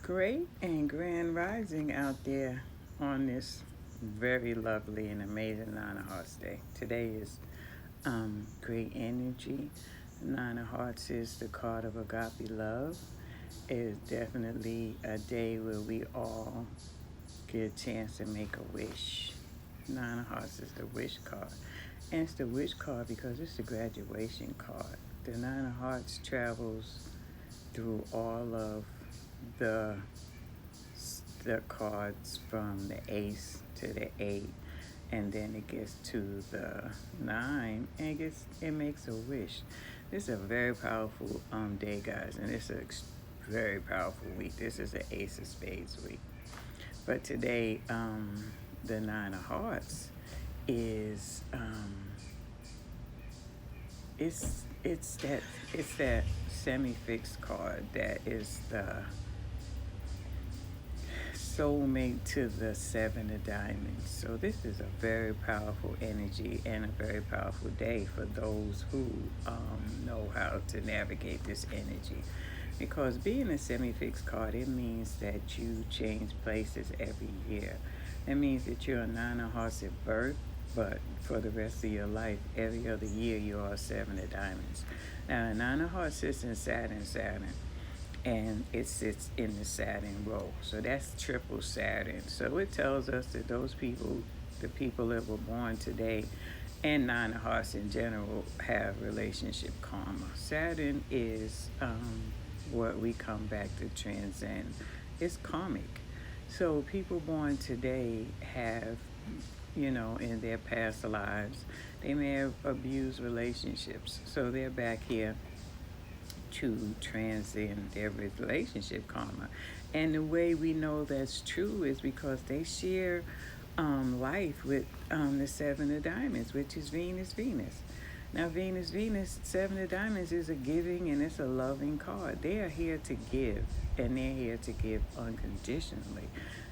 Great and grand rising out there on this very lovely and amazing Nine of Hearts day. Today is great energy. Nine of Hearts is the card of agape love. It is definitely a day where we all get a chance to make a wish. Nine of Hearts is the wish card. And it's the wish card because it's the graduation card. The Nine of Hearts travels through all of the the cards from the ace to the eight, and then it gets to the nine, and it makes a wish. This is a very powerful day, guys, and it's a very powerful week. This is the Ace of Spades week. But today, the Nine of Hearts is it's that semi-fixed card that is the soulmate to the Seven of Diamonds. So this is a very powerful energy and a very powerful day for those who know how to navigate this energy. Because being a semi-fixed card, it means that you change places every year. It means that you're a Nine of Hearts at birth, but for the rest of your life, every other year you are a Seven of Diamonds. Now, a Nine of Hearts sits in Saturn, and it sits in the Saturn role. So that's triple Saturn. So it tells us that those people, the people that were born today, and Nine of Hearts in general, have relationship karma. Saturn is what we come back to transcend. It's karmic. So people born today have, in their past lives, they may have abused relationships. So they're back here to transcend their relationship karma. And the way we know that's true is because they share life with the Seven of Diamonds, which is Venus. Now, Venus, Seven of Diamonds is a giving and it's a loving card. They are here to give, and they're here to give unconditionally.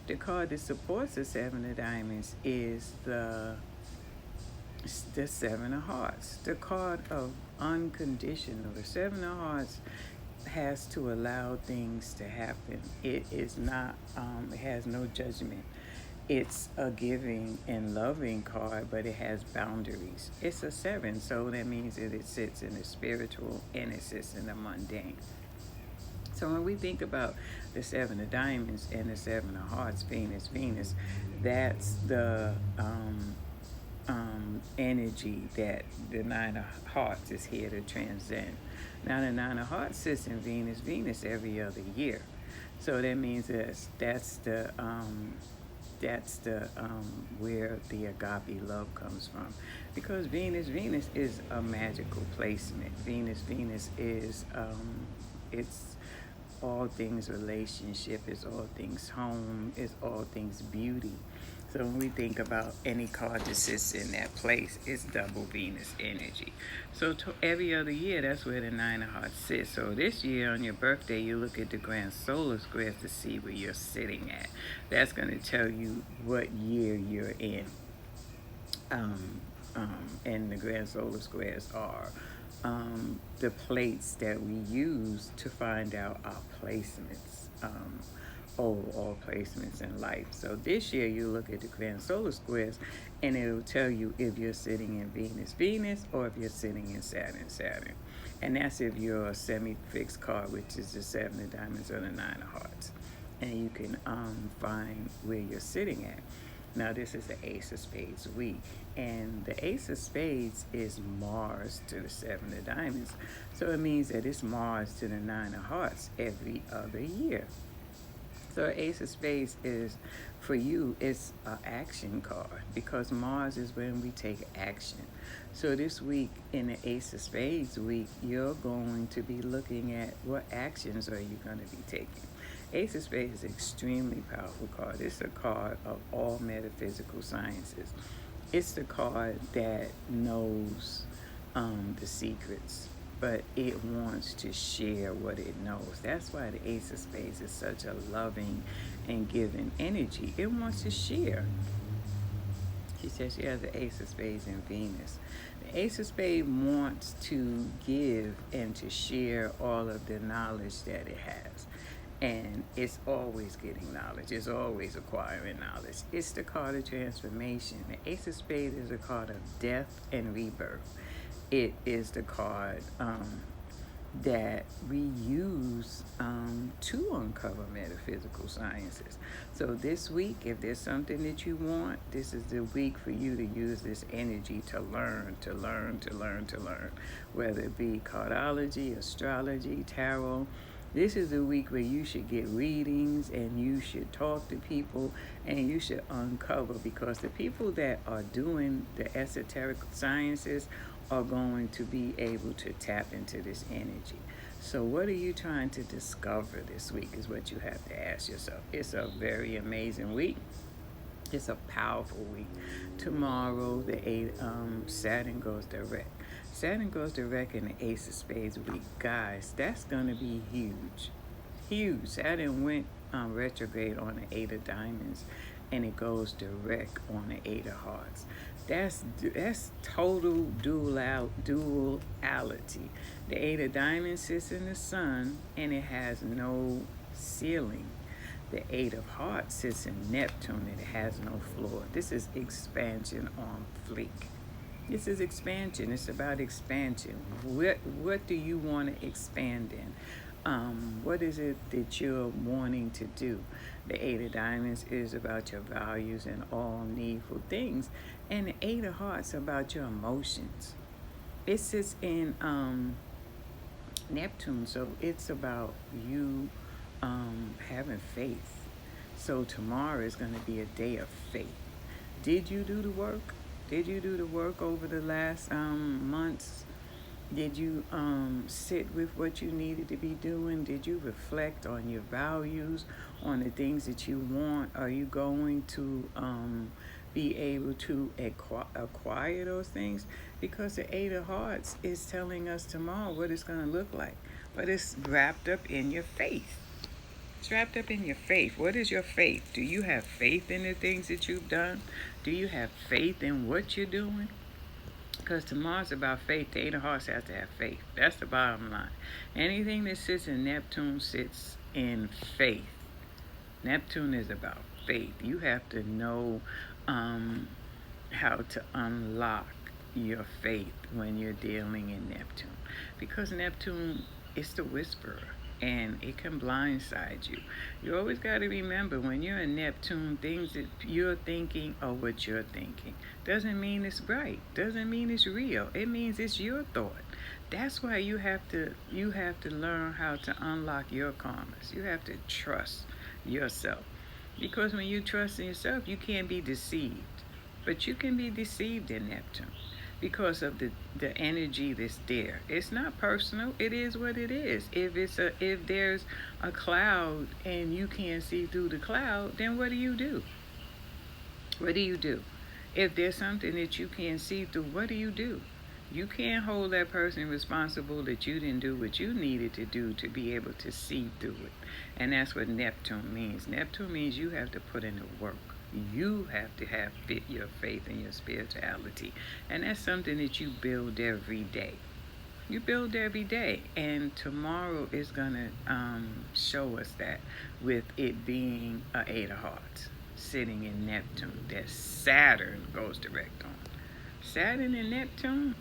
The card that supports the Seven of Diamonds is the Seven of Hearts, the card of unconditional. The Seven of Hearts has to allow things to happen. It is not, it has no judgment. It's a giving and loving card, but it has boundaries. It's a seven, so that means that it sits in the spiritual and it sits in the mundane. So when we think about the Seven of Diamonds and the Seven of Hearts, Venus, that's the energy that the Nine of Hearts is here to transcend. Now the Nine of Hearts sits in Venus every other year. So that means that's the where the agape love comes from, because Venus is a magical placement. Venus is it's all things relationship, it's all things home, it's all things beauty. So when we think about any card that sits in that place, it's double Venus energy. So every other year, that's where the Nine of Hearts sits. So this year on your birthday, you look at the grand solar squares to see where you're sitting at. That's going to tell you what year you're in. And the grand solar squares are the plates that we use to find out our placements. All placements in life. So this year you look at the grand solar squares and it'll tell you if you're sitting in Venus, or if you're sitting in Saturn. And that's if you're a semi-fixed card, which is the Seven of Diamonds or the Nine of Hearts. And you can find where you're sitting at. Now this is the Ace of Spades week, and the Ace of Spades is Mars to the Seven of Diamonds. So it means that it's Mars to the Nine of Hearts every other year. So Ace of Spades is, for you, it's an action card, because Mars is when we take action. So this week, in the Ace of Spades week, you're going to be looking at what actions are you going to be taking. Ace of Spades is an extremely powerful card. It's a card of all metaphysical sciences. It's the card that knows the secrets, but it wants to share what it knows. That's why the Ace of Spades is such a loving and giving energy. It wants to share. She says she has the Ace of Spades in Venus. The Ace of Spades wants to give and to share all of the knowledge that it has. And it's always getting knowledge. It's always acquiring knowledge. It's the card of transformation. The Ace of Spades is a card of death and rebirth. It is the card that we use to uncover metaphysical sciences. So this week, if there's something that you want, this is the week for you to use this energy to learn, to learn, to learn, to learn. Whether it be cardology, astrology, tarot, this is the week where you should get readings and you should talk to people and you should uncover, because the people that are doing the esoteric sciences are going to be able to tap into this energy. So what are you trying to discover this week is what you have to ask yourself. It's a very amazing week. It's a powerful week. Tomorrow, Saturn goes direct. Saturn goes direct in the Ace of Spades week. Guys, that's going to be huge. Huge. Saturn went retrograde on the Eight of Diamonds, and it goes direct on the Eight of Hearts. That's total duality. The Eight of Diamonds sits in the sun, and it has no ceiling. The Eight of Hearts sits in Neptune, and it has no floor. This is expansion on fleek. This is expansion. It's about expansion. What do you want to expand in? What is it that you're wanting to do? The Eight of Diamonds is about your values and all needful things. And the Eight of Hearts about your emotions. It sits in Neptune, so it's about you having faith. So tomorrow is going to be a day of faith. Did you do the work? Did you do the work over the last months? Did you sit with what you needed to be doing? Did you reflect on your values, on the things that you want? Are you going to be able to acquire those things? Because the Eight of Hearts is telling us tomorrow what it's going to look like. But it's wrapped up in your faith. It's wrapped up in your faith. What is your faith? Do you have faith in the things that you've done? Do you have faith in what you're doing? Because tomorrow's about faith. The Eight of Hearts has to have faith. That's the bottom line. Anything that sits in Neptune sits in faith. Neptune is about faith. You have to know how to unlock your faith when you're dealing in Neptune. Because Neptune is the whisperer, and it can blindside you. You always got to remember, when you're in Neptune, things that you're thinking are what you're thinking. Doesn't mean it's right. Doesn't mean it's real. It means it's your thought. That's why you have to learn how to unlock your karmas. You have to trust yourself. Because when you trust in yourself, you can't be deceived. But you can be deceived in Neptune because of the energy that's there. It's not personal. It is what it is. If there's a cloud and you can't see through the cloud, then what do you do? What do you do? If there's something that you can't see through, what do you do? You can't hold that person responsible that you didn't do what you needed to do to be able to see through it. And that's what Neptune means. Neptune means you have to put in the work. You have to have your faith and your spirituality. And that's something that you build every day. You build every day. And tomorrow is going to show us that, with it being an Eight of Hearts sitting in Neptune that Saturn goes direct on. Saturn and Neptune,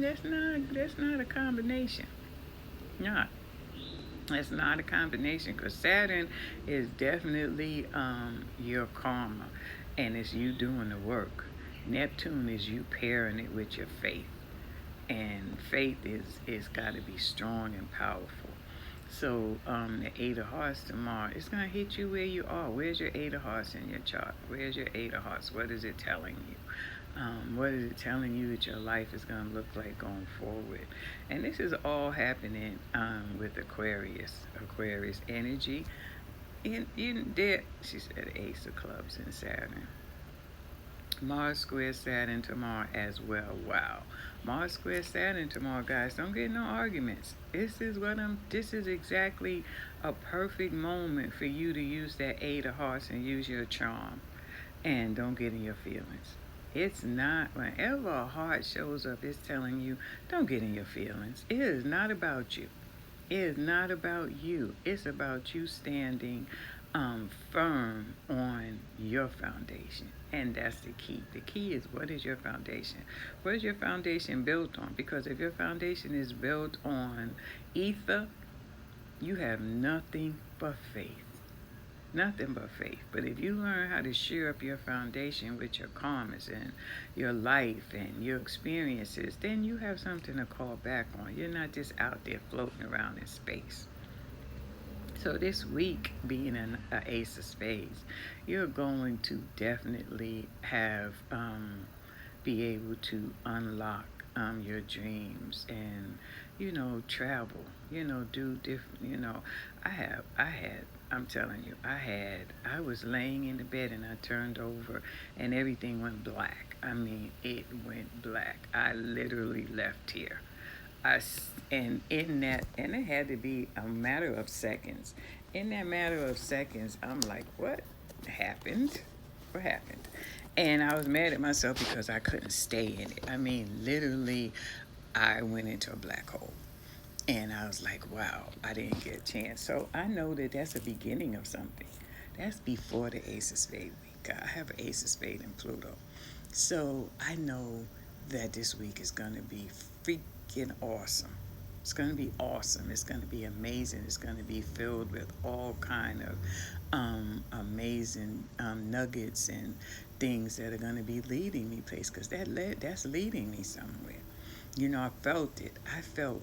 that's not a combination. Not. That's not a combination, because Saturn is definitely your karma, and it's you doing the work. Neptune is you pairing it with your faith, and faith is got to be strong and powerful. So the Eight of Hearts tomorrow, it's going to hit you where you are. Where's your Eight of Hearts in your chart? Where's your Eight of Hearts? What is it telling you? What is it telling you that your life is going to look like going forward? And this is all happening with Aquarius energy. In there, she said Ace of Clubs in Saturn. Mars square Saturn tomorrow as well. Wow. Mars square Saturn tomorrow, guys. Don't get no arguments. This is exactly a perfect moment for you to use that Eight of Hearts and use your charm. And don't get in your feelings. It's not, whenever a heart shows up, it's telling you, don't get in your feelings. It is not about you. It is not about you. It's about you standing firm on your foundation. And that's the key. The key is, what is your foundation? What is your foundation built on? Because if your foundation is built on ether, you have nothing but faith. Nothing but faith. But if you learn how to shear up your foundation with your karmas and your life and your experiences, then you have something to call back on. You're not just out there floating around in space. So this week, being an ace of spades, you're going to definitely have be able to unlock your dreams and travel. Do different. I'm telling you, I was laying in the bed and I turned over and everything went black. I mean, it went black. I literally left here. And in that, and it had to be a matter of seconds. In that matter of seconds, I'm like, what happened? What happened? And I was mad at myself because I couldn't stay in it. I mean, literally, I went into a black hole. And I was like, wow, I didn't get a chance. So I know that that's the beginning of something. That's before the Ace of Spades week. I have an Ace of Spades in Pluto. So I know that this week is going to be freaking awesome. It's going to be awesome. It's going to be amazing. It's going to be filled with all kind of amazing nuggets and things that are going to be leading me place, because that's leading me somewhere. I felt it. I felt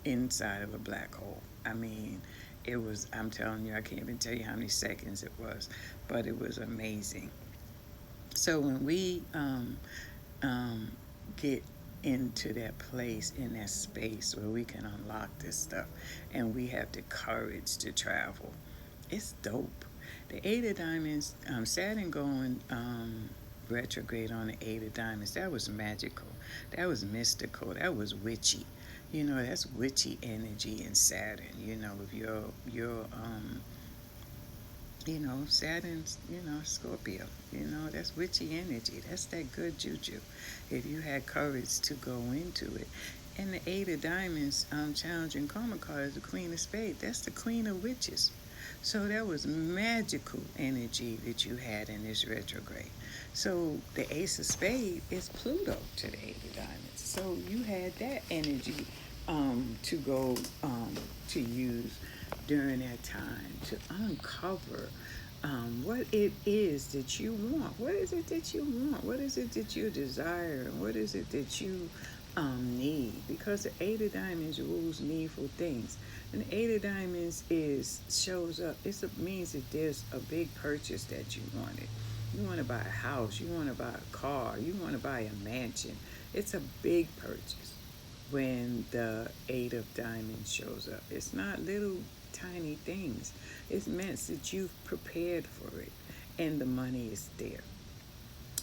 inside of a black hole. I mean, it was, I'm telling you, I can't even tell you how many seconds it was, but it was amazing. So when we get into that place, in that space where we can unlock this stuff and we have the courage to travel, it's dope. The Eight of Diamonds, Saturn going retrograde on the Eight of Diamonds, that was magical. That was mystical. That was witchy. That's witchy energy in Saturn. If Saturn's, Scorpio. That's witchy energy. That's that good juju. If you had courage to go into it. And the Eight of Diamonds challenging karma card is the Queen of Spades. That's the Queen of Witches. So that was magical energy that you had in this retrograde. So the Ace of Spades is Pluto to the Eight of Diamonds. So you had that energy to go to use during that time to uncover what it is that you want. What is it that you want? What is it that you desire? What is it that you need? Because the Eight of Diamonds rules needful things. And the Eight of Diamonds shows up. It means that there's a big purchase that you wanted. You want to buy a house. You want to buy a car. You want to buy a mansion. It's a big purchase when the Eight of Diamonds shows up. It's not little tiny things. It's meant that you've prepared for it and the money is there.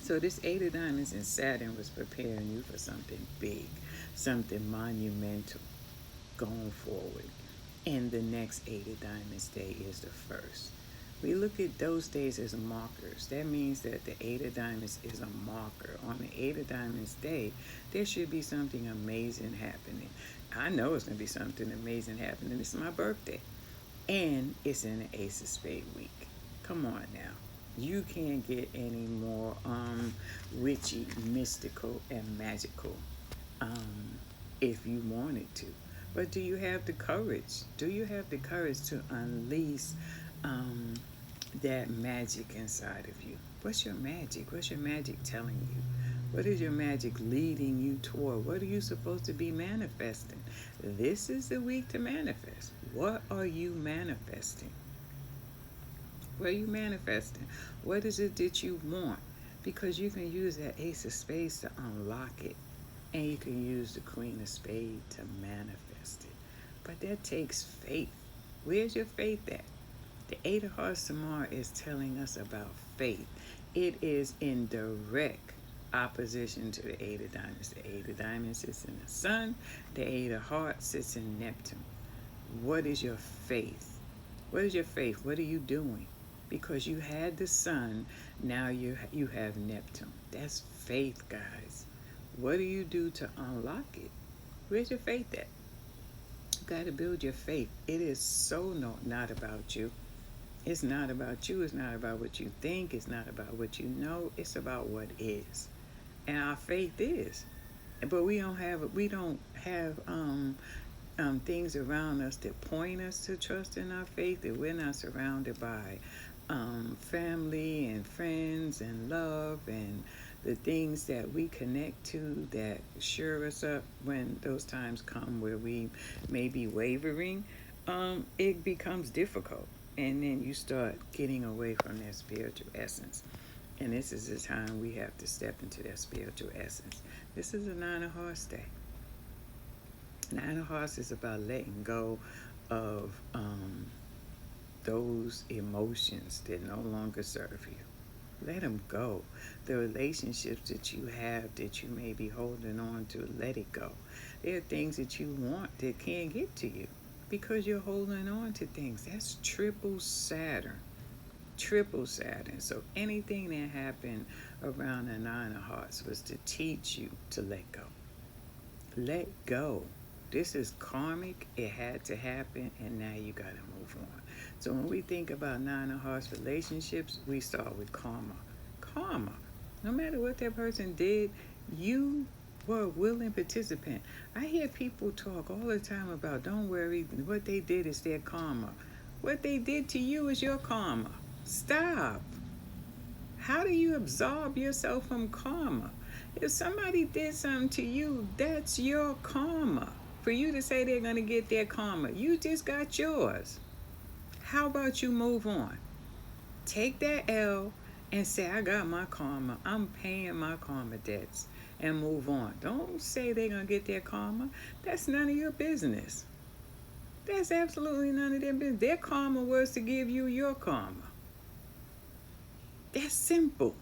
So this Eight of Diamonds in Saturn was preparing you for something big, something monumental going forward. And the next Eight of Diamonds day is the first. We look at those days as markers. That means that the Eight of Diamonds is a marker. On the Eight of Diamonds day, there should be something amazing happening. I know it's going to be something amazing happening. It's my birthday. And it's in the Ace of Spades week. Come on now. You can't get any more witchy, mystical, and magical if you wanted to. But do you have the courage? Do you have the courage to unleash that magic inside of you? What's your magic? What's your magic telling you? What is your magic leading you toward? What are you supposed to be manifesting? This is the week to manifest. What are you manifesting? What are you manifesting? What is it that you want? Because you can use that Ace of Spades to unlock it. And you can use the Queen of Spades to manifest it. But that takes faith. Where's your faith at? The Eight of Hearts tomorrow is telling us about faith. It is in direct opposition to the Eight of Diamonds. The Eight of Diamonds sits in the Sun. The Eight of Hearts sits in Neptune. What is your faith? What is your faith? What are you doing? Because you had the Sun, now you have Neptune. That's faith, guys. What do you do to unlock it? Where's your faith at? got to build your faith. It is so not about you. It's not about you. It's not about what you think. It's not about what you know. It's about what is. And our faith is. But we don't have things around us that point us to trust in our faith. That we're not surrounded by family and friends and love and the things that we connect to that sure us up when those times come where we may be wavering. It becomes difficult, and then you start getting away from that spiritual essence. And this is the time we have to step into that spiritual essence. This is a Nine of Hearts day. Nine of Hearts is about letting go of those emotions that no longer serve you. Let them go. The relationships that you have that you may be holding on to, let it go. There are things that you want that can't get to you because you're holding on to things. That's triple Saturn. Triple Saturn. So anything that happened around the Nine of Hearts was to teach you to let go. Let go. This is karmic. It had to happen, and now you got to move on. So when we think about Nine of Hearts relationships, we start with karma. Karma. No matter what that person did, you were a willing participant. I hear people talk all the time about, don't worry, what they did is their karma. What they did to you is your karma. Stop. How do you absolve yourself from karma? If somebody did something to you, that's your karma. For you to say they're going to get their karma, you just got yours. How about you move on? Take that L and say, I got my karma. I'm paying my karma debts, and move on. Don't say they're going to get their karma. That's none of your business. That's absolutely none of their business. Their karma was to give you your karma. That's simple.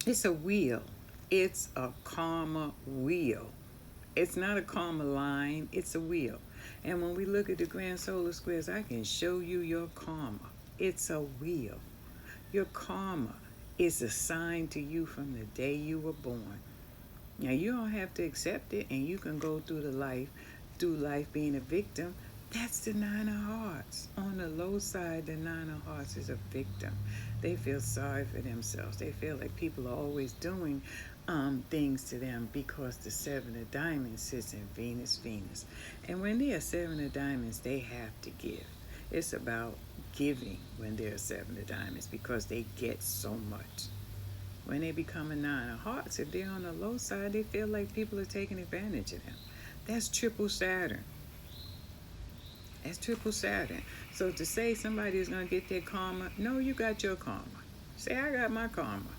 It's a wheel. It's a karma wheel. It's not a karma line, it's a wheel. And when we look at the grand solar squares, I can show you your karma. It's a wheel. Your karma is assigned to you from the day you were born. Now, you don't have to accept it, and you can go through life being a victim. That's the Nine of Hearts. On the low side, the Nine of Hearts is a victim. They feel sorry for themselves. They feel like people are always doing things to them because the Seven of Diamonds sits in Venus. And when they are Seven of Diamonds, they have to give. It's about giving when they're Seven of Diamonds because they get so much. When they become a Nine of Hearts, if they're on the low side, they feel like people are taking advantage of them. That's triple Saturn. That's triple Saturn. So to say somebody is going to get their karma, no, you got your karma. Say, I got my karma.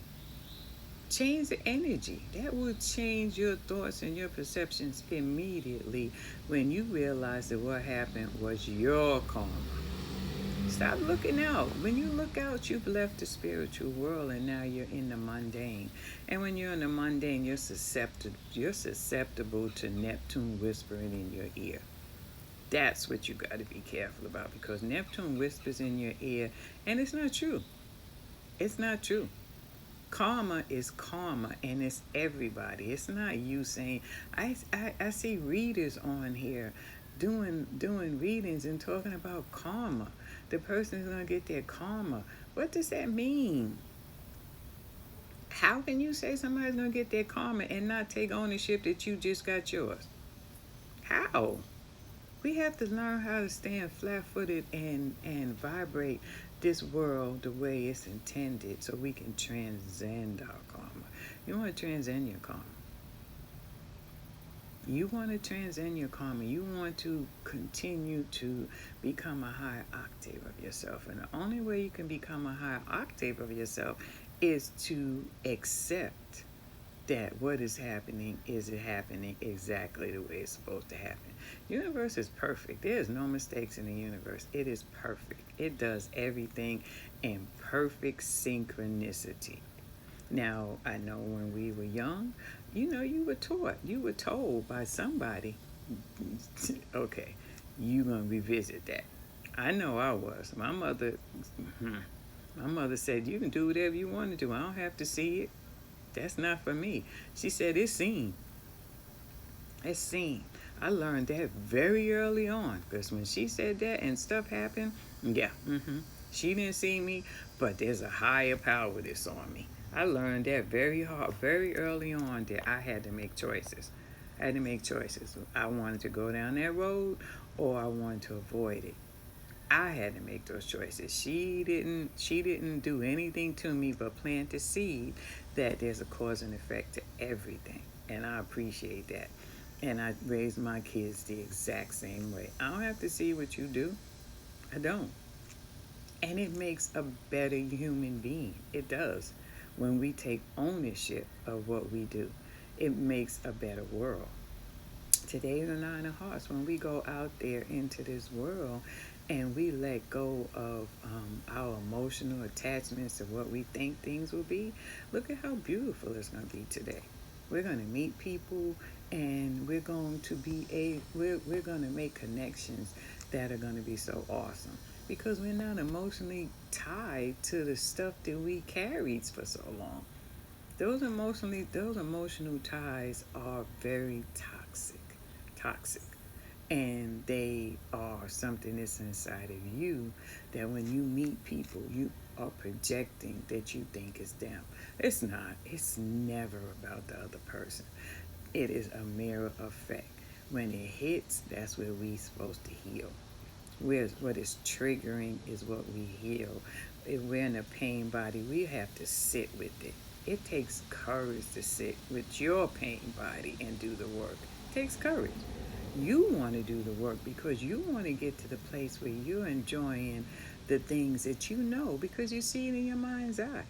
Change the energy. That will change your thoughts and your perceptions immediately when you realize that what happened was your karma. Stop looking out. When you look out, you've left the spiritual world and now you're in the mundane. And when you're in the mundane, you're susceptible to Neptune whispering in your ear. That's what you got to be careful about, because Neptune whispers in your ear and it's not true. It's not true. Karma is karma, and it's everybody. It's not you saying, I see readers on here doing readings and talking about karma. The person is going to get their karma. What does that mean? How can you say somebody's going to get their karma and not take ownership that you just got yours? How? We have to learn how to stand flat-footed and vibrate this world the way it's intended so we can transcend our karma. You want to transcend your karma. You want to transcend your karma. You want to continue to become a higher octave of yourself. And the only way you can become a higher octave of yourself is to accept that what is happening is happening exactly the way it's supposed to happen. The universe is perfect. There's no mistakes in the universe. It is perfect. It does everything in perfect synchronicity. Now, I know when we were young, you were taught, you were told by somebody, okay, you're going to revisit that. I know I was. My mother said, you can do whatever you want to do. I don't have to see it. That's not for me. She said, it's seen. It's seen. I learned that very early on because when she said that and stuff happened, yeah, she didn't see me, but there's a higher power that's on me. I learned that very hard, very early on that I had to make choices. I had to make choices. I wanted to go down that road or I wanted to avoid it. I had to make those choices. She didn't do anything to me but plant the seed that there's a cause and effect to everything. And I appreciate that. And I raise my kids the exact same way. I don't have to see what you do. I don't. And it makes a better human being. It does. When we take ownership of what we do, it makes a better world. Today, the Nine of Hearts, when we go out there into this world and we let go of our emotional attachments to what we think things will be, look at how beautiful it's going to be today. We're going to meet people and we're going to we're going to make connections that are going to be so awesome because we're not emotionally tied to the stuff that we carried for so long. Those emotional ties are very toxic, and they are something that's inside of you that when you meet people, you are projecting that you think is them. It's not. It's never about the other person. It is a mirror effect. When it hits, that's where we supposed to heal. What is triggering is what we heal. If we're in a pain body, we have to sit with it. It takes courage to sit with your pain body and do the work. It takes courage. You want to do the work because you want to get to the place where you're enjoying the things that you know because you see it in your mind's eye.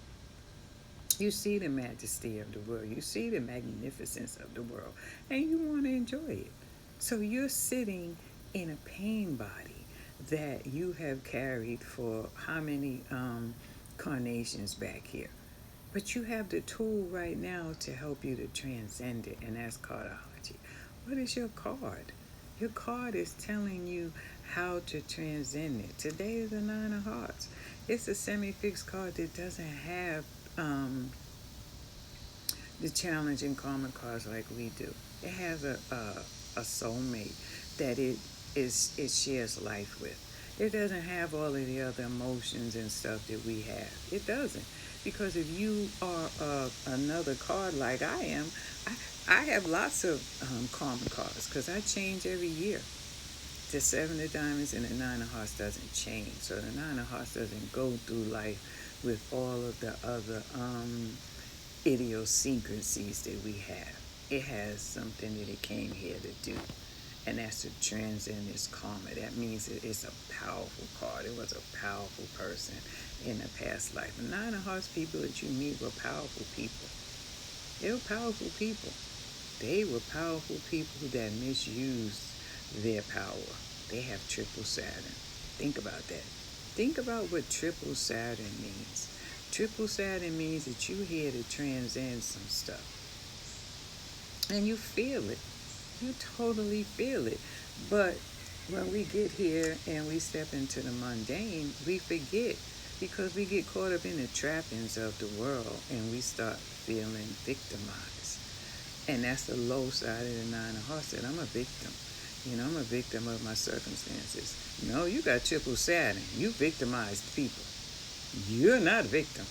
You see the majesty of the world. You see the magnificence of the world. And you want to enjoy it. So you're sitting in a pain body that you have carried for how many carnations back here. But you have the tool right now to help you to transcend it, and that's cardology. What is your card? Your card is telling you how to transcend it. Today is the Nine of Hearts. It's a semi-fixed card that doesn't have the challenging karma cards like we do. It has a soulmate that it shares life with. It doesn't have all of the other emotions and stuff that we have. It doesn't. Because if you are another card like I am, I have lots of karma cards because I change every year. The Seven of Diamonds and the Nine of Hearts doesn't change. So the Nine of Hearts doesn't go through life with all of the other idiosyncrasies that we have. It has something that it came here to do, and that's to transcend its karma. That means it's a powerful card. It was a powerful person in a past life. The Nine of Hearts people that you meet were powerful people. They were powerful people. They were powerful people that misused their power. They have triple Saturn. Think about that. Think about what triple Saturn means. Triple Saturn means that you're here to transcend some stuff. And you feel it. You totally feel it. But when we get here and we step into the mundane, we forget because we get caught up in the trappings of the world and we start feeling victimized. And that's the low side of the Nine of Hearts, that I'm a victim. I'm a victim of my circumstances. No, you got triple Saturn. You victimized people. You're not a victim.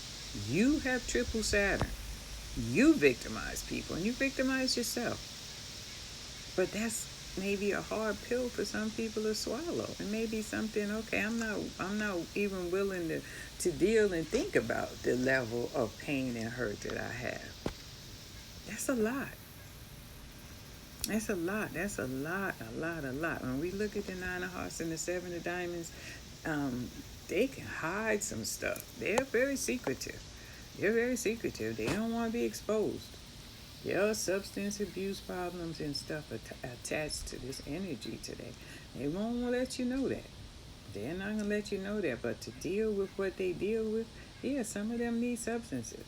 You have triple Saturn. You victimize people and you victimize yourself. But that's maybe a hard pill for some people to swallow. It may be something, okay, I'm not even willing to deal and think about the level of pain and hurt that I have. That's a lot. That's a lot. That's a lot. When we look at the Nine of Hearts and the Seven of Diamonds, they can hide some stuff. They're very secretive. They don't want to be exposed. There are substance abuse problems and stuff attached to this energy today. They won't let you know that. They're not going to let you know that. But to deal with what they deal with, yeah, some of them need substances.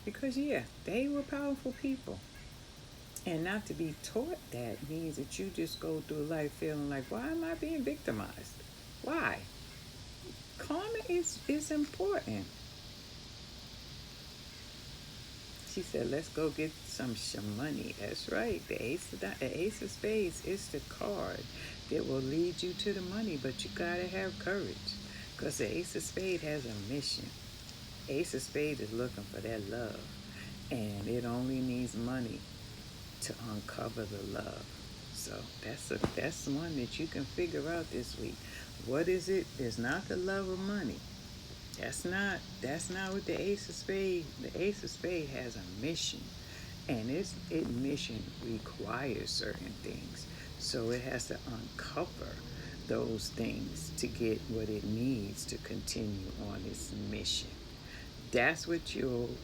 Because, yeah, they were powerful people. And not to be taught that means that you just go through life feeling like, why am I being victimized? Why? Karma is important. She said, let's go get some money. That's right. The Ace of Spades is the card that will lead you to the money, but you got to have courage because the Ace of Spades has a mission. Ace of Spades is looking for that love, and it only needs money to uncover the love. So that's one that you can figure out this week. What is it? It's not the love of money. That's not what the Ace of Spades. The Ace of Spades has a mission, and its mission requires certain things. So it has to uncover those things to get what it needs to continue on its mission. That's what you'll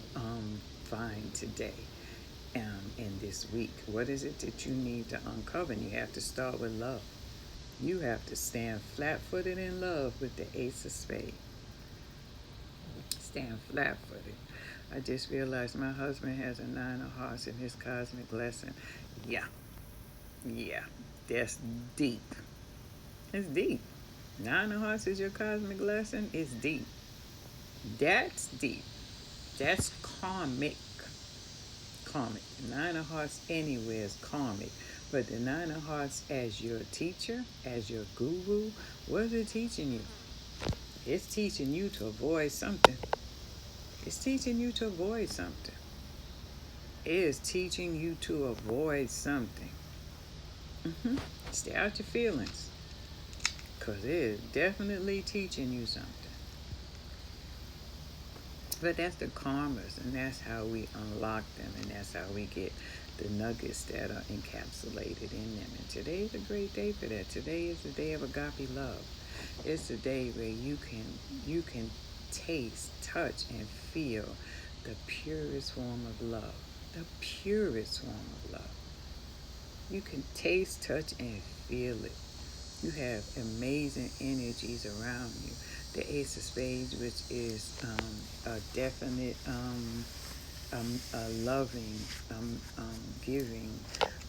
find today in this week. What is it that you need to uncover? And you have to start with love. You have to stand flat-footed in love with the Ace of Spades. Stand flat-footed. I just realized my husband has a 9 of Hearts in his cosmic lesson. Yeah, yeah, that's deep. It's deep. 9 of Hearts is your cosmic lesson. It's deep. That's deep. That's karmic. Karmic. 9 of Hearts anywhere is karmic. But the 9 of Hearts as your teacher, as your guru, what is it teaching you? It's teaching you to avoid something. It's teaching you to avoid something. It is teaching you to avoid something. Stay out your feelings. Because it is definitely teaching you something. But that's the karmas, and that's how we unlock them, and that's how we get the nuggets that are encapsulated in them. And today is a great day for that. Today is the day of agape love. It's the day where you can taste, touch, and feel the purest form of love. The purest form of love. You can taste, touch, and feel it. You have amazing energies around you. The Ace of Spades, which is a definite, a loving, giving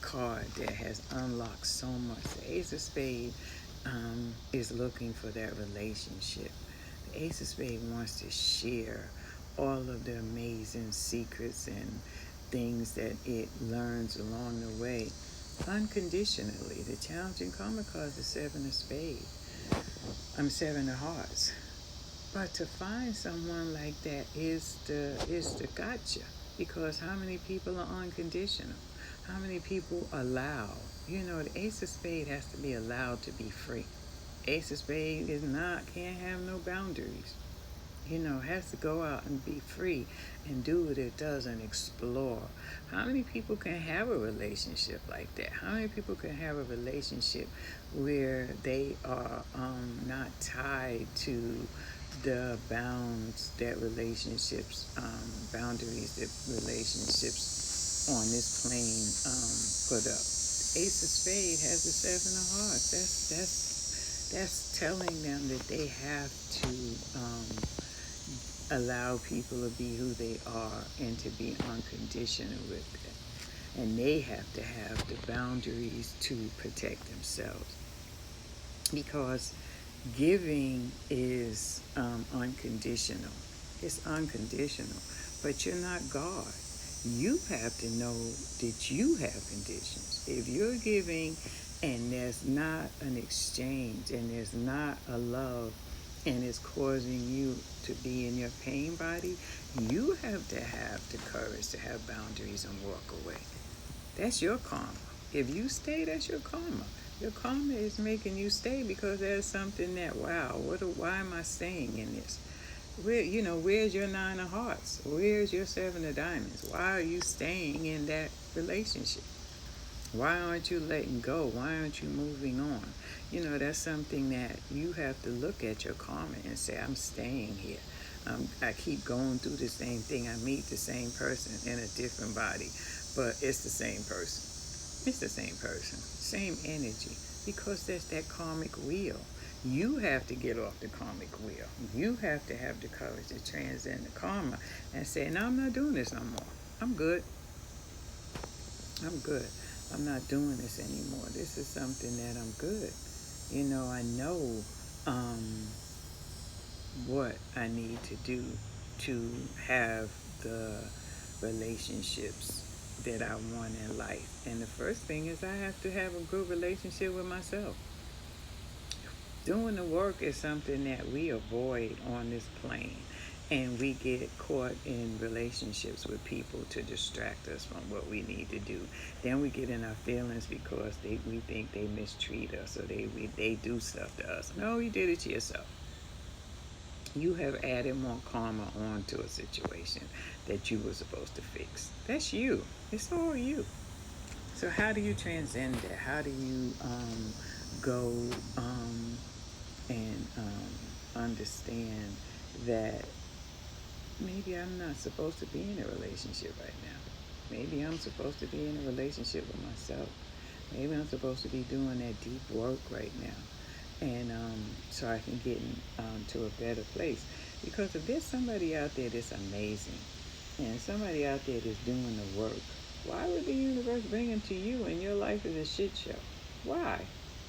card that has unlocked so much. The Ace of Spades is looking for that relationship. The Ace of Spades wants to share all of the amazing secrets and things that it learns along the way unconditionally. The challenging karma card is the 7 of Spades. 7 of Hearts. But to find someone like that is the gotcha. Because how many people are unconditional? How many people allow? The Ace of Spades has to be allowed to be free. Ace of Spades can't have no boundaries. Has to go out and be free and do what it does and explore. How many people can have a relationship like that? How many people can have a relationship where they are not tied to the boundaries that relationships on this plane put up? Ace of Spades has the 7 of Hearts. That's telling them that they have to allow people to be who they are and to be unconditional with it. And they have to have the boundaries to protect themselves. Because giving is unconditional. It's unconditional. But you're not God. You have to know that you have conditions. If you're giving and there's not an exchange and there's not a love and it's causing you to be in your pain body, you have to have the courage to have boundaries and walk away. That's your karma. If you stay, that's your karma. Your karma is making you stay because there's something that, why am I staying in this? Where's your 9 of Hearts? Where's your 7 of Diamonds? Why are you staying in that relationship? Why aren't you letting go? Why aren't you moving on? That's something that you have to look at your karma and say, I'm staying here. I keep going through the same thing. I meet the same person in a different body, but it's the same person. It's the same person, same energy, because that's that karmic wheel. You have to get off the karmic wheel. You have to have the courage to transcend the karma and say, no, I'm not doing this no more. I'm good. I'm good. I'm not doing this anymore. This is something that I'm good. I know what I need to do to have the relationships that I want in life. And the first thing is I have to have a good relationship with myself. Doing the work is something that we avoid on this plane. And we get caught in relationships with people to distract us from what we need to do. Then we get in our feelings because we think they mistreat us, or they do stuff to us. No, you did it to yourself. You have added more karma onto a situation that you were supposed to fix. That's you. It's all you. So how do you transcend that? How do you go and understand that maybe I'm not supposed to be in a relationship right now? Maybe I'm supposed to be in a relationship with myself. Maybe I'm supposed to be doing that deep work right now. And so I can get to a better place. Because if there's somebody out there that's amazing, and somebody out there that's doing the work, why would the universe bring them to you and your life is a shit show? Why?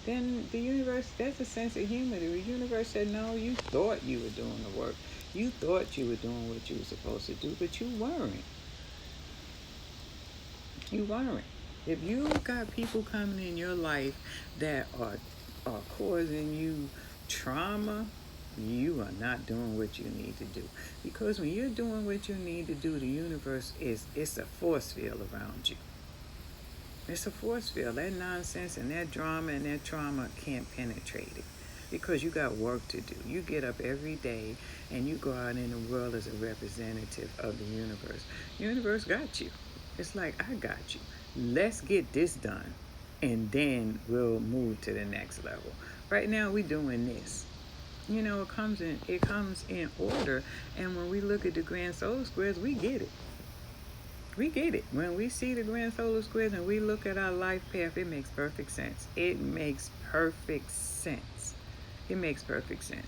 Then the universe, that's a sense of humor. The universe said, no, you thought you were doing the work. You thought you were doing what you were supposed to do, but you weren't. You weren't. If you got people coming in your life that are causing you trauma, you are not doing what you need to do. Because when you're doing what you need to do, the universe it's a force field around you. It's a force field. That nonsense and that drama and that trauma can't penetrate it. Because you got work to do. You get up every day and you go out in the world as a representative of the universe. The universe got you. It's like, I got you. Let's get this done, and then we'll move to the next level. Right now, we're doing this. It comes in order, and when we look at the grand solar squares, we get it. We get it. When we see the grand solar squares and we look at our life path, it makes perfect sense. It makes perfect sense. It makes perfect sense.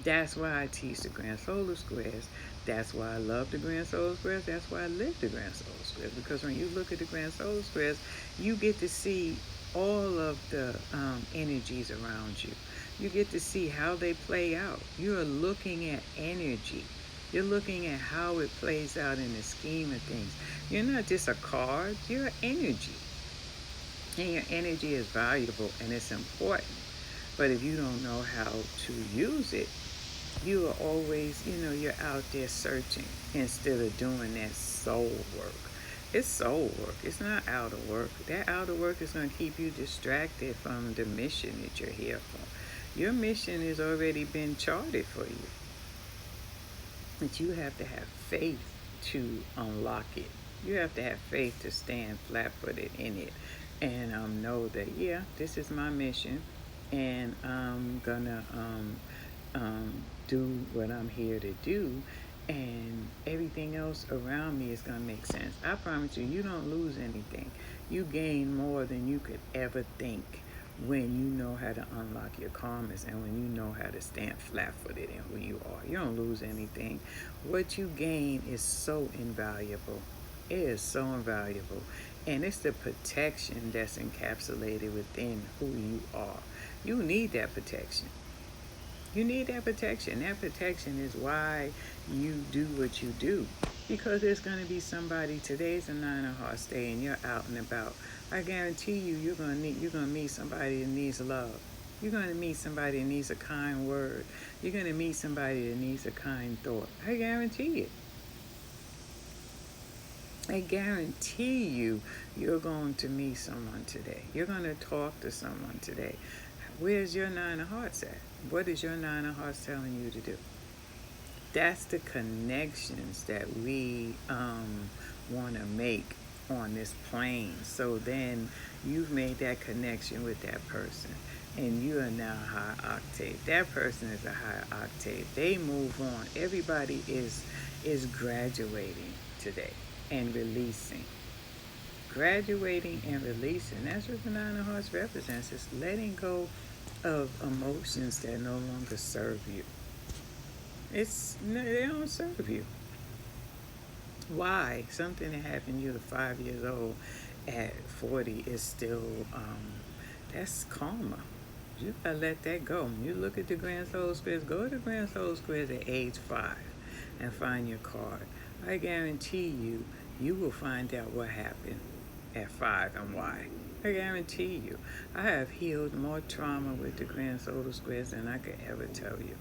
That's why I teach the grand solar squares. That's why I love the grand solar squares. That's why I live the grand solar squares. Because when you look at the grand solar squares, you get to see all of the energies around you. You get to see how they play out. You're looking at energy. You're looking at how it plays out in the scheme of things. You're not just a card, you're energy. And your energy is valuable and it's important. But if you don't know how to use it, you are always, you're out there searching instead of doing that soul work. It's soul work. It's not outer work. That outer work is going to keep you distracted from the mission that you're here for. Your mission has already been charted for you. But you have to have faith to unlock it. You have to have faith to stand flat-footed in it and know that, yeah, this is my mission, and I'm gonna do what I'm here to do, and everything else around me is gonna make sense. I promise you, you don't lose anything. You gain more than you could ever think when you know how to unlock your karmas and when you know how to stand flat-footed in who you are. You don't lose anything. What you gain is so invaluable. It is so invaluable. And it's the protection that's encapsulated within who you are. You need that protection. You need that protection. That protection is why you do what you do. Because there's going to be somebody, today's a 9 of Hearts day and you're out and about. I guarantee you're going to meet somebody that needs love. You're going to meet somebody that needs a kind word. You're going to meet somebody that needs a kind thought. I guarantee it. I guarantee you're going to meet someone today. You're going to talk to someone today. Where's your 9 of Hearts at? What is your 9 of Hearts telling you to do? That's the connections that we want to make on this plane. So then you've made that connection with that person, and you are now high octave. That person is a high octave. They move on. Everybody is graduating today and releasing. Graduating and releasing. That's what the 9 of Hearts represents. It's letting go of emotions that no longer serve you. They don't serve you. Why? Something that happened you at 5 years old at 40 is still, that's karma. You gotta let that go. When you look at the Grand Soul Squares, go to the Grand Soul Squares at age 5 and find your card. I guarantee You will find out what happened at 5 and why. I guarantee you. I have healed more trauma with the Grand Solar Squares than I could ever tell you.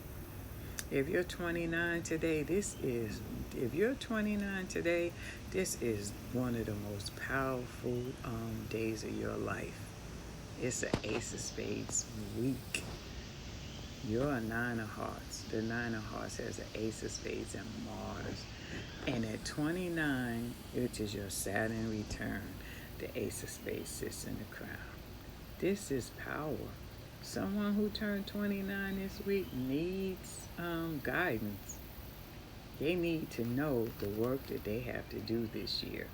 If you're 29 today, if you're 29 today, this is one of the most powerful days of your life. It's an Ace of Spades week. You're a Nine of Hearts. The Nine of Hearts has an Ace of Spades and Mars. And at 29, which is your Saturn return, the Ace of Spades sits in the crown. This is power. Someone who turned 29 this week needs guidance. They need to know the work that they have to do this year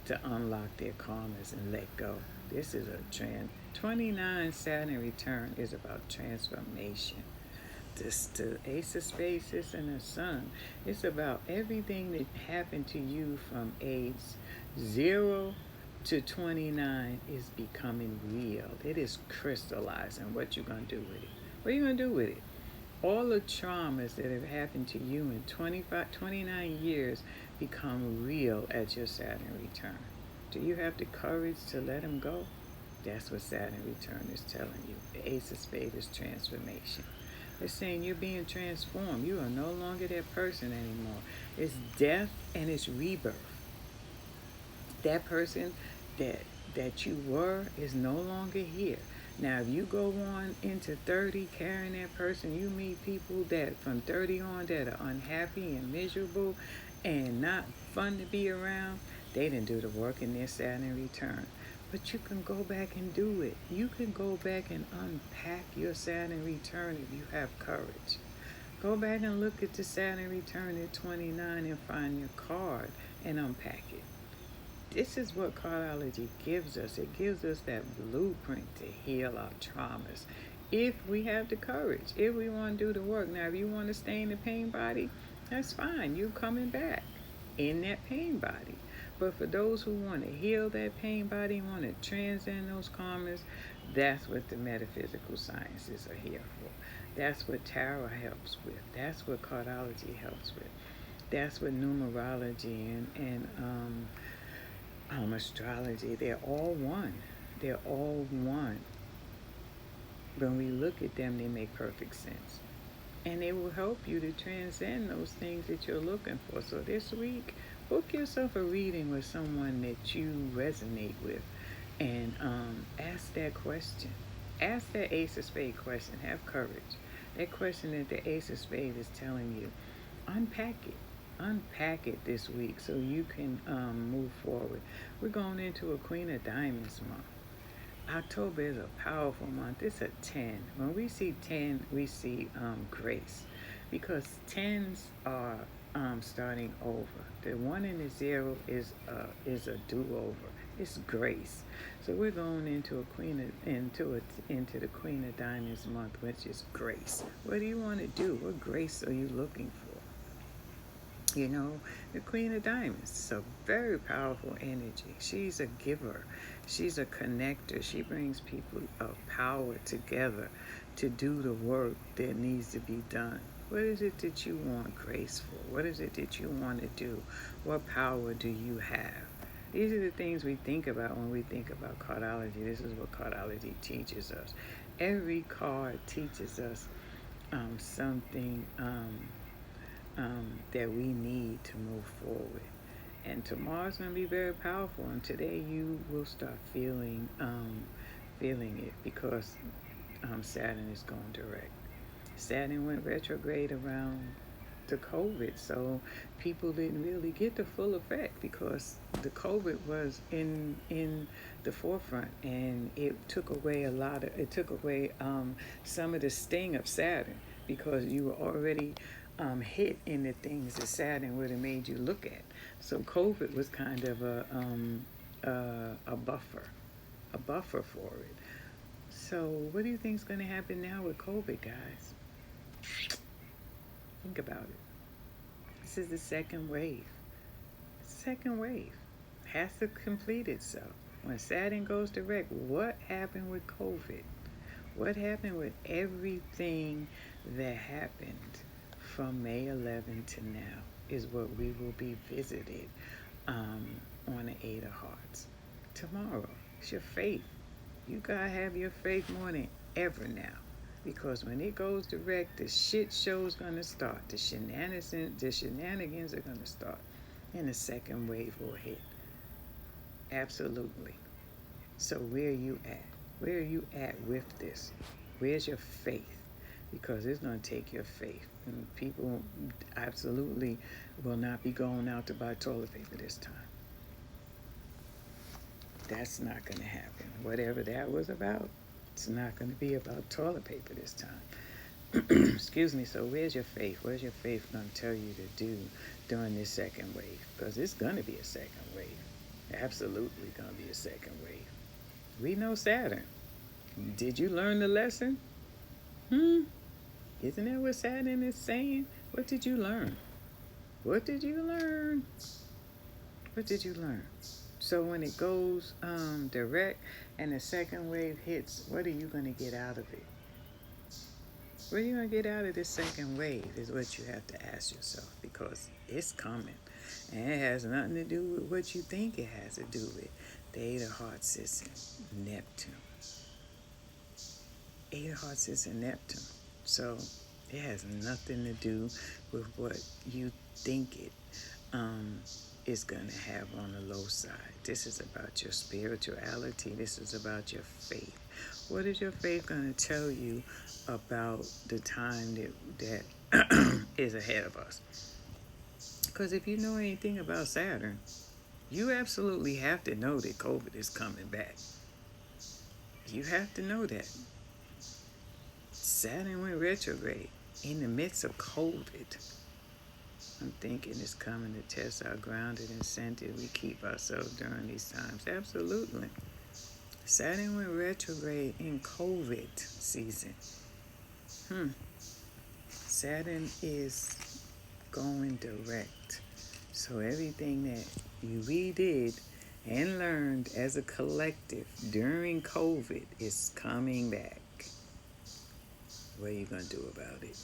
to unlock their karmas and let go. This is a 29 Saturn return is about transformation. The Ace of Spades is in the sun. It's about everything that happened to you from age 0 to 29 is becoming real. It is crystallizing. What you're going to do with it. What are you going to do with it? All the traumas that have happened to you in 29 years become real at your Saturn return. Do you have the courage to let them go? That's what Saturn return is telling you. The Ace of Spades is transformation. It's saying you're being transformed. You are no longer that person anymore. It's death and it's rebirth. That person that you were is no longer here. Now, if you go on into 30 carrying that person, you meet people that from 30 on that are unhappy and miserable and not fun to be around. They didn't do the work in their Saturn return. But you can go back and do it. You can go back and unpack your Saturn return if you have courage. Go back and look at the Saturn return at 29 and find your card and unpack it. This is what Cardology gives us. It gives us that blueprint to heal our traumas. If we have the courage, if we want to do the work. Now, if you want to stay in the pain body, that's fine. You're coming back in that pain body. But for those who want to heal that pain body, want to transcend those karmas, that's what the metaphysical sciences are here for. That's what tarot helps with. That's what Cardology helps with. That's what numerology and astrology, they're all one. They're all one. When we look at them, they make perfect sense. And they will help you to transcend those things that you're looking for. So this week, book yourself a reading with someone that you resonate with and ask that question. Ask that Ace of Spades question. Have courage. That question that the Ace of Spades is telling you, unpack it. Unpack it this week so you can move forward. We're going into a Queen of Diamonds month. October is a powerful month. It's a 10. When we see 10, we see grace, because 10s are starting over. The 1 and the 0 is a do-over. It's grace. So we're going into into the Queen of Diamonds month, which is grace. What do you want to do? What grace are you looking for? You know, the Queen of Diamonds is a very powerful energy. She's a giver. She's a connector. She brings people of power together to do the work that needs to be done. What is it that you want grace for? What is it that you want to do? What power do you have? These are the things we think about when we think about cardology. This is what cardology teaches us. Every card teaches us something that we need to move forward. And tomorrow's going to be very powerful. And today you will start feeling it, because Saturn is going direct. Saturn went retrograde around the COVID, so people didn't really get the full effect because the COVID was in the forefront, and it took away some of the sting of Saturn, because you were already hit in the things that Saturn would have made you look at. So COVID was kind of a buffer for it. So what do you think is going to happen now with COVID, guys? Think about it. This is the second wave. Second wave has to complete itself. When Saturn goes direct, what happened with COVID? What happened with everything that happened from May 11 to now is what we will be visited on the Eight of Hearts. Tomorrow, it's your faith. You gotta have your faith more than ever now. Because when it goes direct, the shit show's gonna start. The shenanigans are gonna start. And the second wave will hit. Absolutely. So where are you at? Where are you at with this? Where's your faith? Because it's going to take your faith. And people absolutely will not be going out to buy toilet paper this time. That's not going to happen. Whatever that was about, it's not going to be about toilet paper this time. Excuse me. So where's your faith? Where's your faith going to tell you to do during this second wave? Because it's going to be a second wave. Absolutely going to be a second wave. We know Saturn. Did you learn the lesson? Isn't that what Saturn is saying? What did you learn? What did you learn? What did you learn? So when it goes direct and the second wave hits, what are you going to get out of it? What are you going to get out of this second wave is what you have to ask yourself, because it's coming. And it has nothing to do with what you think it has to do with. The Eight of Hearts is in Neptune. Eight of Hearts is in Neptune. So it has nothing to do with what you think it is going to have on the low side. This is about your spirituality. This is about your faith. What is your faith going to tell you about the time that is ahead of us? Because if you know anything about Saturn, you absolutely have to know that COVID is coming back. You have to know that. Saturn went retrograde in the midst of COVID. I'm thinking it's coming to test our grounded incentive we keep ourselves during these times. Absolutely. Saturn went retrograde in COVID season. Saturn is going direct. So everything that we did and learned as a collective during COVID is coming back. What are you going to do about it?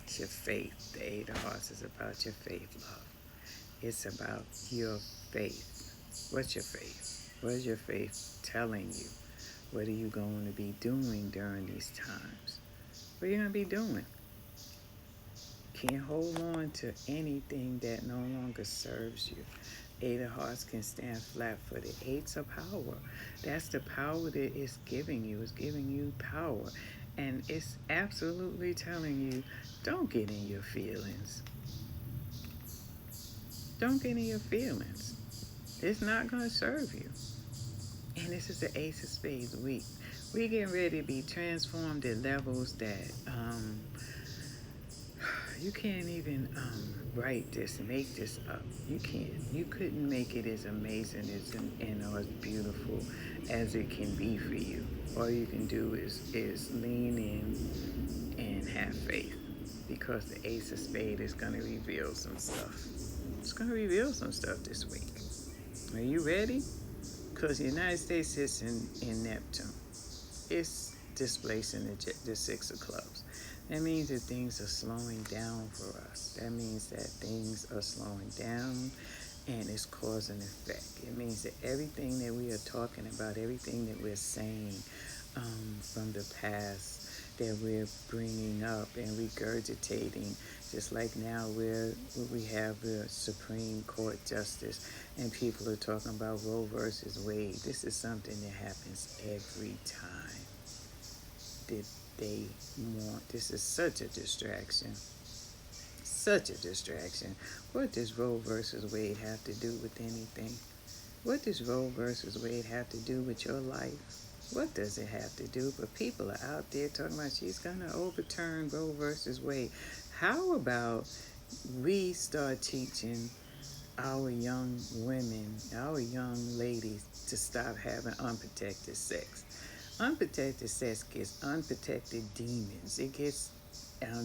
It's your faith. The Eight of Hearts is about your faith, love. It's about your faith. What's your faith? What is your faith telling you? What are you going to be doing during these times? What are you going to be doing? Can't hold on to anything that no longer serves you. Eight of Hearts can stand flat for the Eights of Power. That's the power that it's giving you. It's giving you power. And it's absolutely telling you, don't get in your feelings. Don't get in your feelings. It's not going to serve you. And this is the Ace of Spades week. We're getting ready to be transformed at levels that you can't even write this, make this up. You can't. You couldn't make it as amazing or as beautiful as it can be for you. All you can do is lean in and have faith, because the Ace of Spades is going to reveal some stuff. It's going to reveal some stuff this week. Are you ready? Because the United States sits in Neptune. It's displacing the Six of Clubs. That means that things are slowing down for us. That means that things are slowing down and it's cause and effect. It means that everything that we are talking about, everything that we're saying from the past, that we're bringing up and regurgitating, just like now we have the Supreme Court justice and people are talking about Roe versus Wade. This is something that happens every time that they want. This is such a distraction. Such a distraction. What does Roe versus Wade have to do with anything? What does Roe versus Wade have to do with your life? What does it have to do? But people are out there talking about she's going to overturn Roe versus Wade. How about we start teaching our young women, our young ladies to stop having unprotected sex? Unprotected sex gets unprotected demons. It gets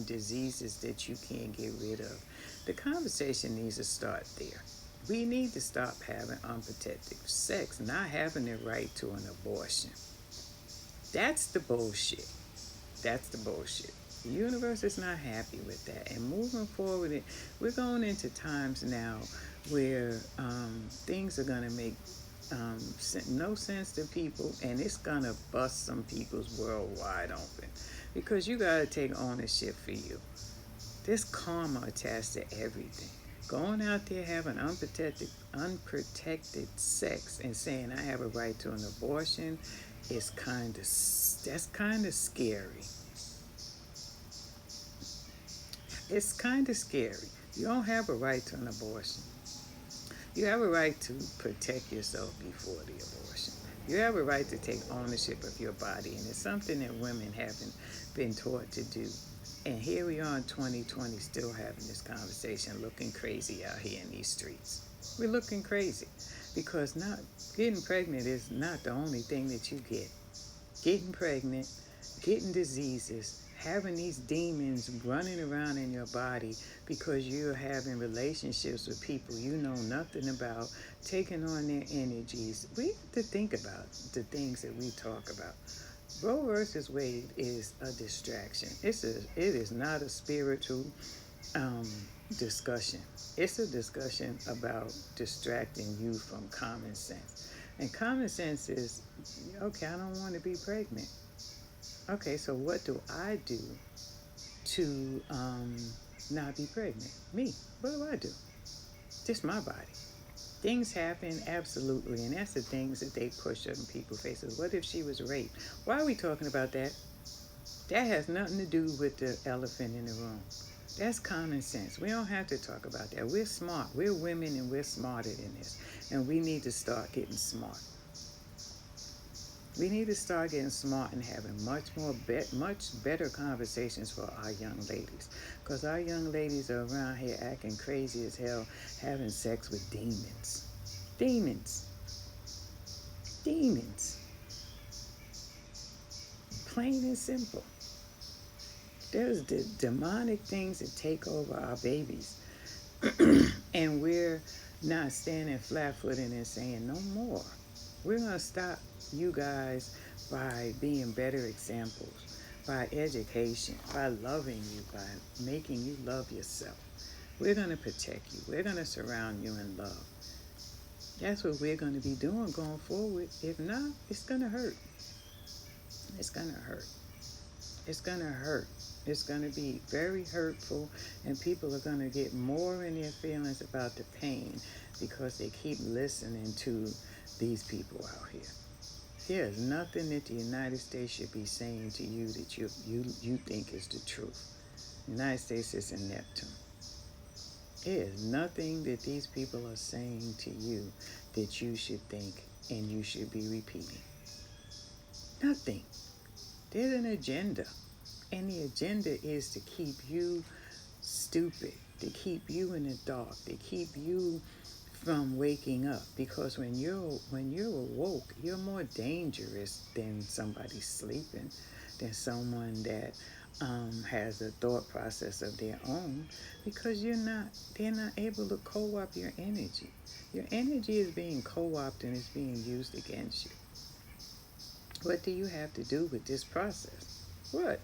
diseases that you can't get rid of. The conversation needs to start there. We need to stop having unprotected sex, not having the right to an abortion. That's the bullshit. That's the bullshit. The universe is not happy with that. And moving forward, we're going into times now where things are going to make no sense to people, and it's going to bust some people's world wide open because you got to take ownership for you. There's karma attached to everything. Going out there having unprotected sex and saying I have a right to an abortion is that's kind of scary. It's kind of scary. You don't have a right to an abortion. You have a right to protect yourself before the abortion. You have a right to take ownership of your body, and it's something that women haven't been taught to do. And here we are in 2020 still having this conversation, looking crazy out here in these streets. We're looking crazy because not getting pregnant is not the only thing that you get. Getting pregnant, getting diseases, having these demons running around in your body because you're having relationships with people you know nothing about, taking on their energies. We have to think about the things that we talk about. Roe versus Wade is a distraction. It is not a spiritual discussion. It's a discussion about distracting you from common sense. And common sense is, okay, I don't want to be pregnant. Okay, so what do I do to not be pregnant? Me. What do I do? Just my body. Things happen, absolutely, and that's the things that they push on people's faces. What if she was raped? Why are we talking about that? That has nothing to do with the elephant in the room. That's common sense. We don't have to talk about that. We're smart. We're women and we're smarter than this. And we need to start getting smart. We need to start getting smart and having much better conversations for our young ladies. Because our young ladies are around here acting crazy as hell, having sex with demons. Demons. Demons. Plain and simple. There's the demonic things that take over our babies. And we're not standing flat-footed and saying no more. We're going to stop you guys by being better examples, by education, by loving you, by making you love yourself. We're going to protect you. We're going to surround you in love. That's what we're going to be doing going forward. If not, it's going to hurt. It's going to hurt. It's going to hurt. It's going to be very hurtful, and people are going to get more in their feelings about the pain because they keep listening to these people out here. There's nothing that the United States should be saying to you that you think is the truth. The United States is in Neptune. There is nothing that these people are saying to you that you should think and you should be repeating. Nothing. There's an agenda. And the agenda is to keep you stupid, to keep you in the dark, to keep you from waking up. Because when you're awoke, you're more dangerous than somebody sleeping, than someone that has a thought process of their own, because they're not able to co-opt your energy. Your energy is being co-opted and it's being used against you. What do you have to do with this process? What?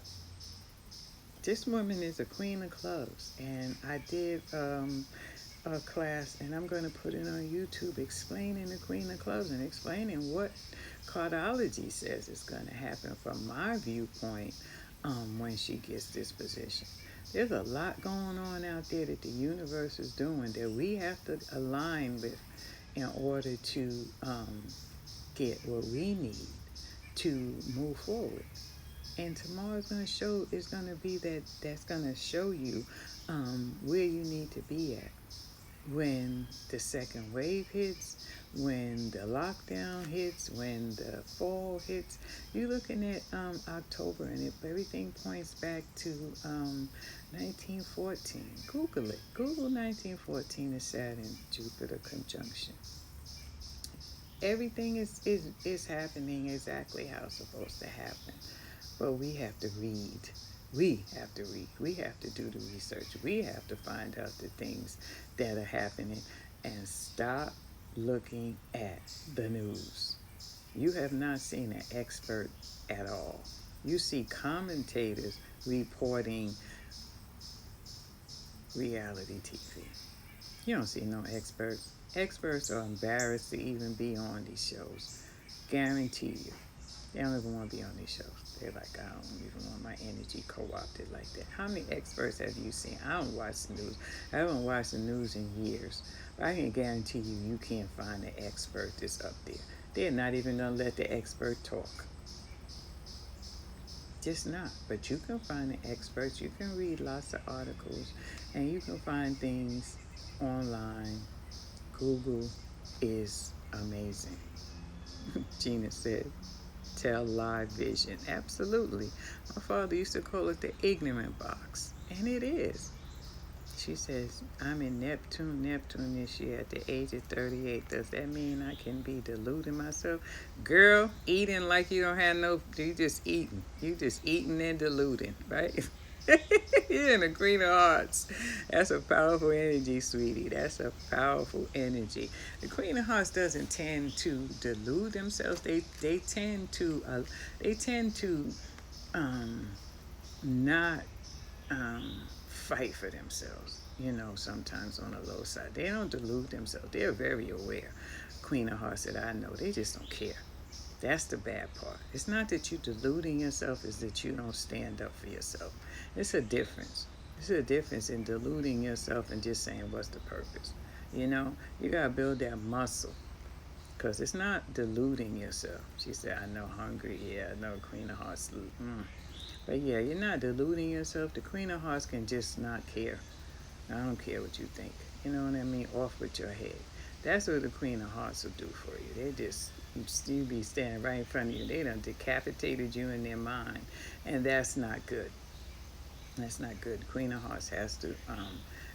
This woman is a queen of clubs, and I did a class, and I'm going to put it on YouTube, explaining the queen of clubs and explaining what Cardology says is going to happen from my viewpoint when she gets this position. There's a lot going on out there that the universe is doing that we have to align with in order to get what we need to move forward. And tomorrow's going to show, is going to be that's going to show you where you need to be at when the second wave hits, when the lockdown hits, when the fall hits. You're looking at October, and everything points back to 1914. Google it. Google 1914 is Saturn, Jupiter conjunction. Everything is happening exactly how it's supposed to happen. But we have to read. We have to read. We have to do the research. We have to find out the things that are happening and stop looking at the news. You have not seen an expert at all. You see commentators reporting reality TV. You don't see no experts. Experts are embarrassed to even be on these shows. Guarantee you. They don't even want to be on these shows. They're like, I don't even want my energy co-opted like that. How many experts have you seen? I don't watch the news. I haven't watched the news in years. But I can guarantee you, you can't find an expert that's up there. They're not even going to let the expert talk. Just not. But you can find the experts. You can read lots of articles. And you can find things online. Google is amazing. Gina said, tell live vision. Absolutely. My father used to call it the ignorant box. And it is. She says, I'm in Neptune this year at the age of 38. Does that mean I can be deluding myself? Girl, eating like you don't have no, you just eating. You just eating and deluding, right? You're in the Queen of Hearts. That's a powerful energy, sweetie. That's a powerful energy. The Queen of Hearts doesn't tend to delude themselves. They tend to not fight for themselves. Sometimes on the low side, they don't delude themselves. They're very aware. Queen of Hearts that I know, they just don't care. That's the bad part. It's not that you're deluding yourself, it's that you don't stand up for yourself. It's a difference. It's a difference in deluding yourself and just saying, what's the purpose? You got to build that muscle because it's not deluding yourself. She said, I know hungry. Yeah, I know Queen of Hearts. But yeah, you're not deluding yourself. The Queen of Hearts can just not care. I don't care what you think. You know what I mean? Off with your head. That's what the Queen of Hearts will do for you. They just, you be standing right in front of you. They done decapitated you in their mind. And that's not good. That's not good. The Queen of Hearts has to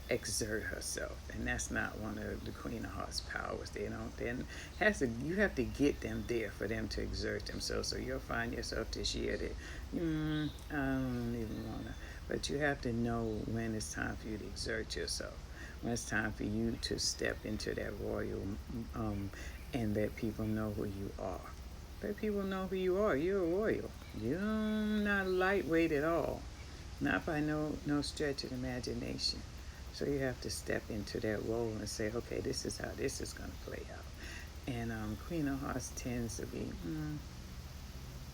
exert herself. And that's not one of the Queen of Hearts powers. You have to get them there for them to exert themselves. So you'll find yourself this year that, I don't even want to. But you have to know when it's time for you to exert yourself. When it's time for you to step into that royal and let people know who you are. Let people know who you are. You're a royal. You're not lightweight at all. Not by no stretch of imagination. So you have to step into that role and say, okay, this is how this is going to play out. And Queen of Hearts tends to be,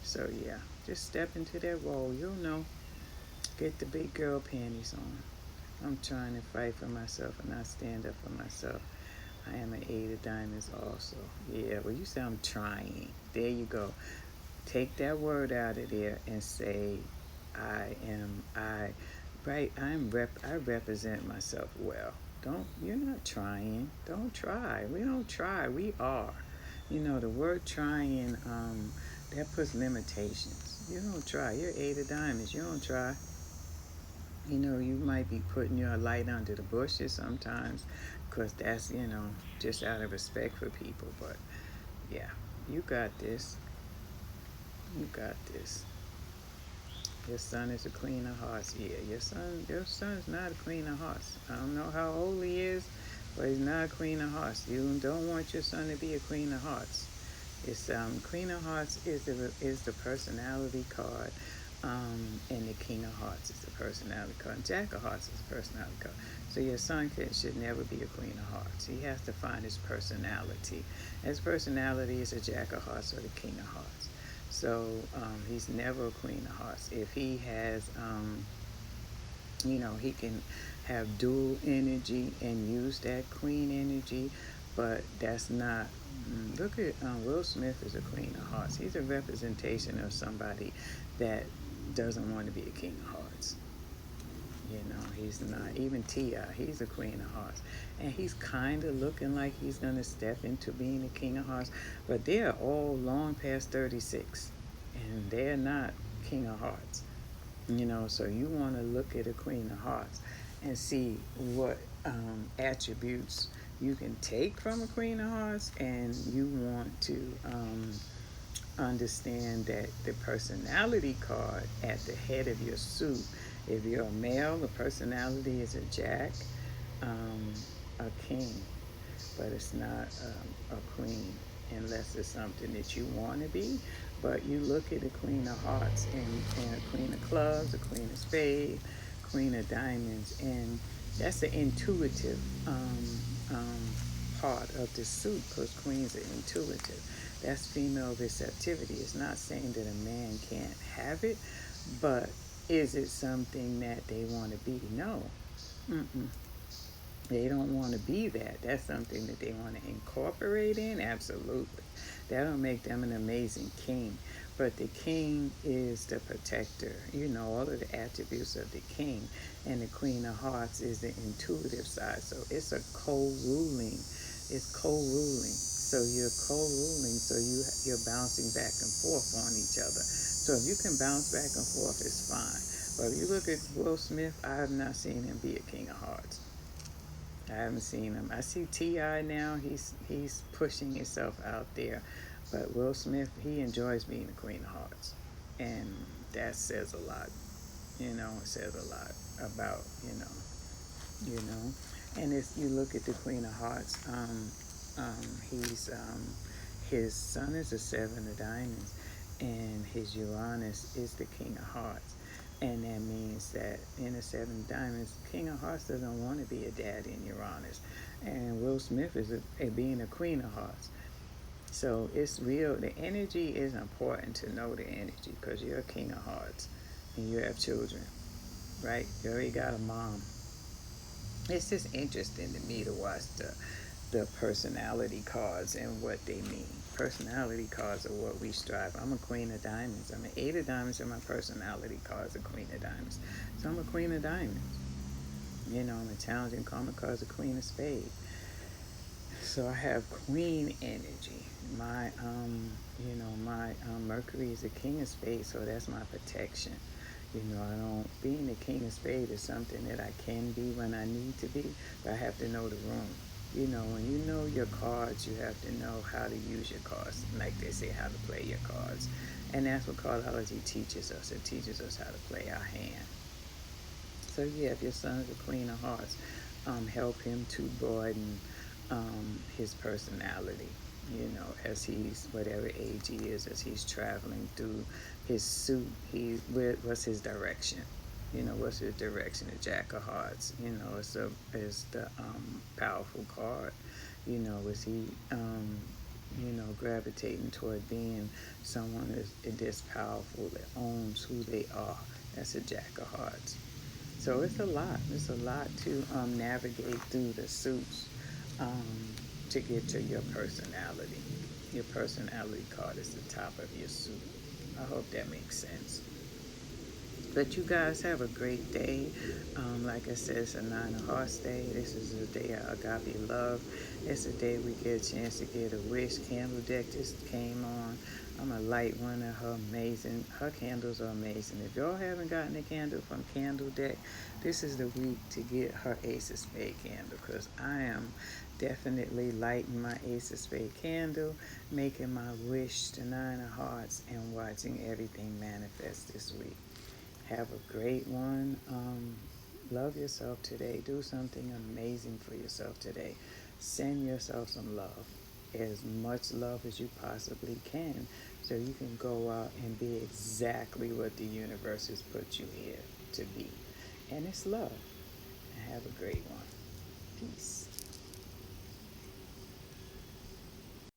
so yeah, just step into that role. You'll know. Get the big girl panties on. I'm trying to fight for myself and not stand up for myself. I am an 8 of diamonds also. Yeah, well, you say I'm trying. There you go. Take that word out of there and say, I represent myself well. You're not trying. Don't try. We don't try. We are. The word trying, that puts limitations. You don't try. You're 8 of diamonds. You don't try. You might be putting your light under the bushes sometimes because that's, just out of respect for people. But, yeah, you got this. You got this. Your son is a Queen of Hearts. Yeah, your son's not a Queen of Hearts. I don't know how old he is, but he's not a Queen of Hearts. You don't want your son to be a Queen of Hearts. It's Queen of Hearts is the personality card. And the King of Hearts is the personality card. And Jack of Hearts is the personality card. So your son should never be a Queen of Hearts. He has to find his personality. His personality is a Jack of Hearts or the King of Hearts. So he's never a Queen of Hearts. If he has, he can have dual energy and use that Queen energy, but that's not. Look at Will Smith is a Queen of Hearts. He's a representation of somebody that doesn't want to be a King of Hearts. He's not. Even T.I., he's a Queen of Hearts. And he's kind of looking like he's going to step into being a King of Hearts. But they're all long past 36. And they're not King of Hearts. So you want to look at a Queen of Hearts and see what attributes you can take from a Queen of Hearts. And you want to understand that the personality card at the head of your suit, if you're a male, the personality is a Jack, a King, but it's not a Queen unless it's something that you want to be. But you look at the Queen of Hearts and a Queen of Clubs, a Queen of Spades, Queen of Diamonds, and that's an intuitive um, part of the suit because queens are intuitive. That's female receptivity. It's not saying that a man can't have it, but is it something that they want to be? No. Mm-mm. They don't want to be that. That's something that they want to incorporate in. Absolutely. That'll make them an amazing king. But the king is the protector. You know, all of the attributes of the king. And the Queen of Hearts is the intuitive side. So it's a co-ruling. It's co-ruling. So you're co-ruling. So you're bouncing back and forth on each other. So if you can bounce back and forth, it's fine. But if you look at Will Smith, I have not seen him be a King of Hearts. I haven't seen him. I see T.I. now. He's pushing himself out there, but Will Smith, he enjoys being the Queen of Hearts, and that says a lot. You know, it says a lot about you know, and if you look at the Queen of Hearts, he's his sun is a seven of diamonds, and his Uranus is the King of Hearts. And that means that in the seven of diamonds, King of Hearts doesn't want to be a daddy in Uranus. And Will Smith is being a Queen of Hearts. So it's real. The energy is important to know the energy because you're a King of Hearts and you have children, right? You already got a mom. It's just interesting to me to watch the personality cards and what they mean. Personality cards are what we strive. I'm a Queen of Diamonds. I'm an Eight of Diamonds, and my personality card is a Queen of Diamonds. So I'm a Queen of Diamonds. You know, I'm a challenging karma card is a Queen of Spades. So I have Queen energy. My Mercury is the King of Spades, so that's my protection. You know, I don't, being the King of Spades is something that I can be when I need to be, but I have to know the room. You know, when you know your cards, you have to know how to use your cards. Like they say, how to play your cards. And that's what Cardology teaches us. It teaches us how to play our hand. So yeah, if your son is a Queen of Hearts, help him to broaden his personality. You know, as he's whatever age he is, as he's traveling through his suit, what's his direction? You know, what's his direction? The Jack of Hearts. You know, it's the powerful card. You know, is he gravitating toward being someone that's powerful that owns who they are? That's a Jack of Hearts. So it's a lot. It's a lot to navigate through the suits um, to get to your personality. Your personality card is the top of your suit. I hope that makes sense. But you guys have a great day. Like I said, it's a Nine of Hearts day. This is a day of agape love. It's a day we get a chance to get a wish. Candle deck just came on. I'm going to light one of her amazing. Her candles are amazing. If y'all haven't gotten a candle from Candle Deck, this is the week to get her Ace of Spade candle because I am definitely lighting my Ace of Spade candle, making my wish to Nine of Hearts, and watching everything manifest this week. Have a great one. Love yourself today. Do something amazing for yourself today. Send yourself some love, as much love as you possibly can, so you can go out and be exactly what the universe has put you here to be. And it's love. Have a great one. Peace.